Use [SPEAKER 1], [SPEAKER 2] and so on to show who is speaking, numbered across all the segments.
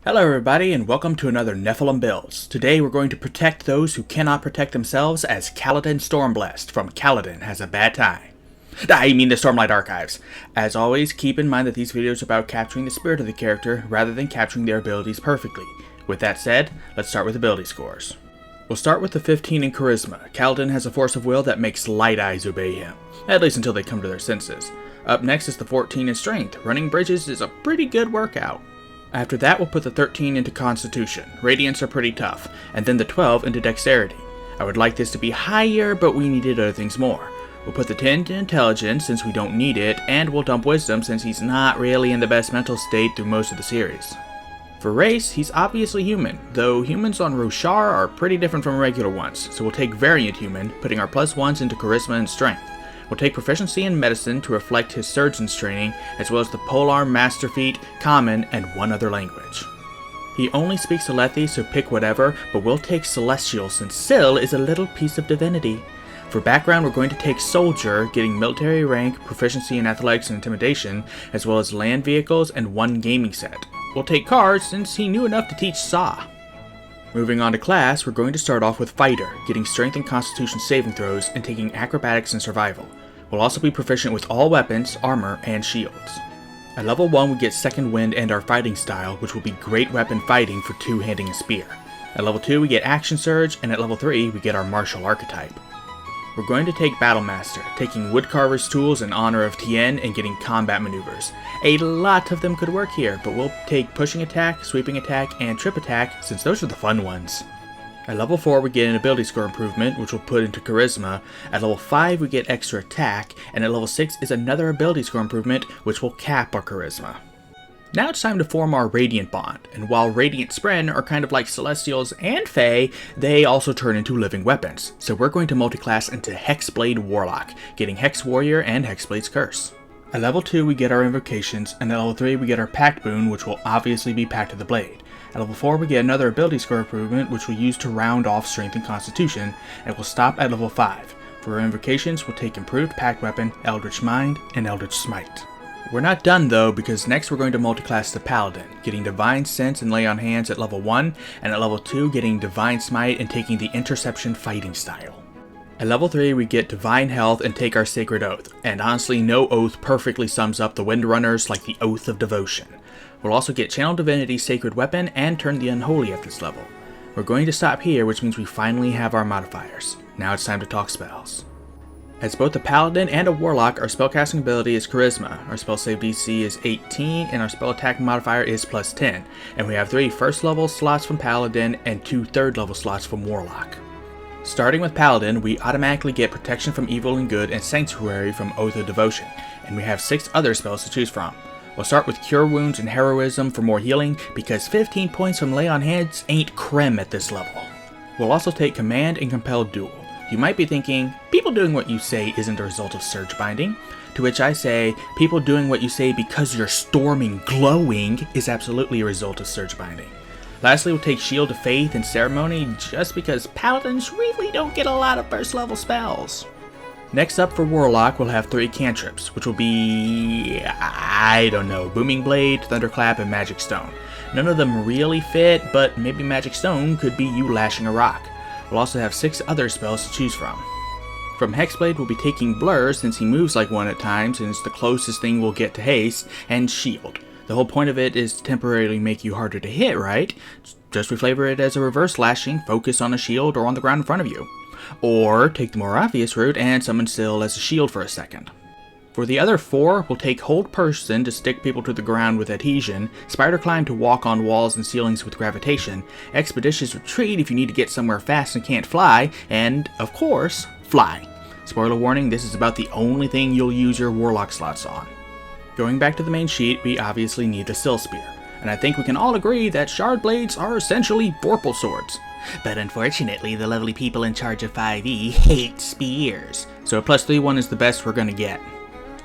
[SPEAKER 1] Hello everybody and welcome to another Nephilim Builds. Today we're going to protect those who cannot protect themselves as Kaladin Stormblessed from Kaladin Has a Bad Time. I mean the Stormlight Archives. As always, keep in mind that these videos are about capturing the spirit of the character rather than capturing their abilities perfectly. With that said, let's start with ability scores. We'll start with the 15 in Charisma. Kaladin has a force of will that makes light eyes obey him, at least until they come to their senses. Up next is the 14 in Strength. Running bridges is a pretty good workout. After that, we'll put the 13 into Constitution. Radiants are pretty tough, and then the 12 into Dexterity. I would like this to be higher, but we needed other things more. We'll put the 10 to Intelligence since we don't need it, and we'll dump Wisdom since he's not really in the best mental state through most of the series. For race, he's obviously human, though humans on Roshar are pretty different from regular ones, so we'll take Variant Human, putting our +1s into Charisma and Strength. We'll take Proficiency in Medicine to reflect his Surgeon's training, as well as the Polearm, Master Feat, Common, and one other language. He only speaks Alethi, so pick whatever, but we'll take Celestial since Syl is a little piece of divinity. For background, we're going to take Soldier, getting military rank, proficiency in athletics and intimidation, as well as land vehicles and one gaming set. We'll take Card since he knew enough to teach Saw. Moving on to class, we're going to start off with Fighter, getting Strength and Constitution saving throws and taking Acrobatics and Survival. We'll also be proficient with all weapons, armor, and shields. At level 1 we get Second Wind and our fighting style, which will be great weapon fighting for two-handing a spear. At level 2 we get Action Surge, and at level 3 we get our Martial Archetype. We're going to take Battle Master, taking Woodcarver's tools in honor of Tien and getting combat maneuvers. A lot of them could work here, but we'll take Pushing Attack, Sweeping Attack, and Trip Attack since those are the fun ones. At level 4 we get an ability score improvement, which we'll put into Charisma. At level 5 we get extra attack, and at level 6 is another ability score improvement, which will cap our Charisma. Now it's time to form our Radiant Bond, and while Radiant Spren are kind of like Celestials and Fae, they also turn into living weapons. So we're going to multiclass into Hexblade Warlock, getting Hex Warrior and Hexblade's Curse. At level 2 we get our Invocations, and at level 3 we get our Pact Boon, which will obviously be Pact of the Blade. At level 4 we get another ability score improvement, which we'll use to round off Strength and Constitution, and we'll stop at level 5. For our Invocations, we'll take Improved Pact Weapon, Eldritch Mind, and Eldritch Smite. We're not done though, because next we're going to multiclass the Paladin, getting Divine Sense and Lay on Hands at level 1, and at level 2 getting Divine Smite and taking the Interception fighting style. At level 3 we get Divine Health and take our Sacred Oath, and honestly no oath perfectly sums up the Windrunners like the Oath of Devotion. We'll also get Channel Divinity's Sacred Weapon and Turn the Unholy at this level. We're going to stop here, which means we finally have our modifiers. Now it's time to talk spells. As both a Paladin and a Warlock, our spellcasting ability is Charisma, our spell save DC is 18, and our spell attack modifier is +10, and we have 3 first level slots from Paladin and 2 third level slots from Warlock. Starting with Paladin, we automatically get Protection from Evil and Good and Sanctuary from Oath of Devotion, and we have 6 other spells to choose from. We'll start with Cure Wounds and Heroism for more healing, because 15 points from Lay on Hands ain't creme at this level. We'll also take Command and Compelled Duel. You might be thinking, people doing what you say isn't a result of Surge Binding, to which I say, people doing what you say because you're storming glowing is absolutely a result of Surge Binding. Lastly, we'll take Shield of Faith and Ceremony just because Paladins really don't get a lot of first level spells. Next up for Warlock, we'll have 3 cantrips, which will be, I don't know, Booming Blade, Thunderclap, and Magic Stone. None of them really fit, but maybe Magic Stone could be you lashing a rock. We'll also have 6 other spells to choose from. From Hexblade, we'll be taking Blur since he moves like one at times and it's the closest thing we'll get to haste, and Shield. The whole point of it is to temporarily make you harder to hit, right? Just reflavor it as a reverse lashing, focus on a shield or on the ground in front of you. Or take the more obvious route and summon Syl as a shield for a second. For the other 4, we'll take Hold Person to stick people to the ground with Adhesion, Spider Climb to walk on walls and ceilings with Gravitation, Expeditious Retreat if you need to get somewhere fast and can't fly, and, of course, Fly. Spoiler warning, this is about the only thing you'll use your Warlock slots on. Going back to the main sheet, we obviously need the Syl Spear, and I think we can all agree that Shard Blades are essentially Vorpal Swords. But unfortunately, the lovely people in charge of 5e hate spears, so a +3 one is the best we're gonna get.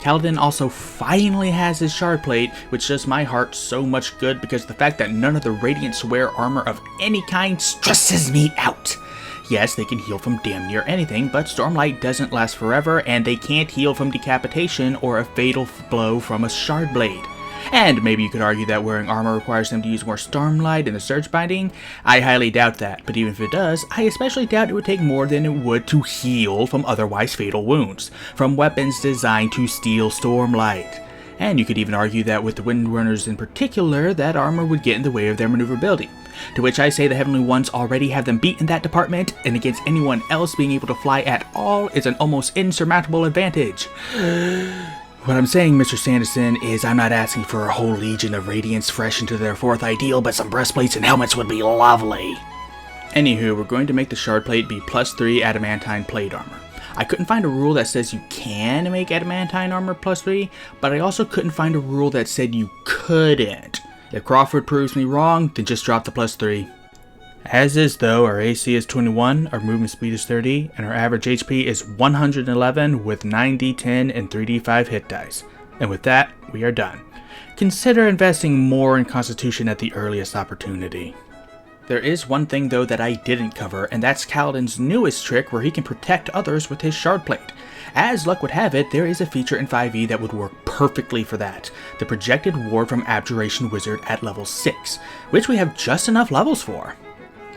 [SPEAKER 1] Kaladin also finally has his Shard Plate, which does my heart so much good because the fact that none of the Radiants wear armor of any kind stresses me out. Yes, they can heal from damn near anything, but Stormlight doesn't last forever, and they can't heal from decapitation or a fatal blow from a Shard Blade. And maybe you could argue that wearing armor requires them to use more Stormlight in the Surge Binding. I highly doubt that, but even if it does, I especially doubt it would take more than it would to heal from otherwise fatal wounds, from weapons designed to steal Stormlight. And you could even argue that with the Windrunners in particular, that armor would get in the way of their maneuverability. To which I say the Heavenly Ones already have them beat in that department, and against anyone else being able to fly at all is an almost insurmountable advantage. What I'm saying, Mr. Sanderson, is I'm not asking for a whole legion of Radiants fresh into their 4th ideal, but some breastplates and helmets would be lovely. Anywho, we're going to make the shard plate be +3 adamantine plate armor. I couldn't find a rule that says you can make adamantine armor +3, but I also couldn't find a rule that said you couldn't. If Crawford proves me wrong, then just drop the +3. As is though, our AC is 21, our movement speed is 30, and our average HP is 111 with 9d10 and 3d5 hit dice. And with that, we are done. Consider investing more in Constitution at the earliest opportunity. There is one thing though that I didn't cover, and that's Kaladin's newest trick where he can protect others with his shard plate. As luck would have it, there is a feature in 5e that would work perfectly for that, the projected ward from Abjuration Wizard at level 6, which we have just enough levels for.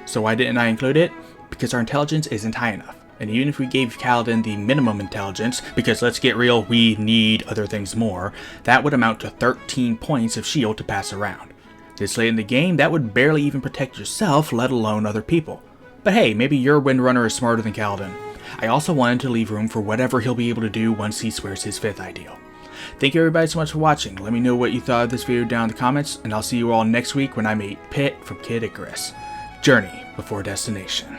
[SPEAKER 1] So why didn't I include it? Because our intelligence isn't high enough. And even if we gave Kaladin the minimum intelligence, because let's get real, we need other things more, that would amount to 13 points of shield to pass around. This late in the game, that would barely even protect yourself, let alone other people. But hey, maybe your Windrunner is smarter than Kaladin. I also wanted to leave room for whatever he'll be able to do once he swears his 5th ideal. Thank you everybody so much for watching. Let me know what you thought of this video down in the comments, and I'll see you all next week when I meet Pit from Kid Icarus. Journey before destination.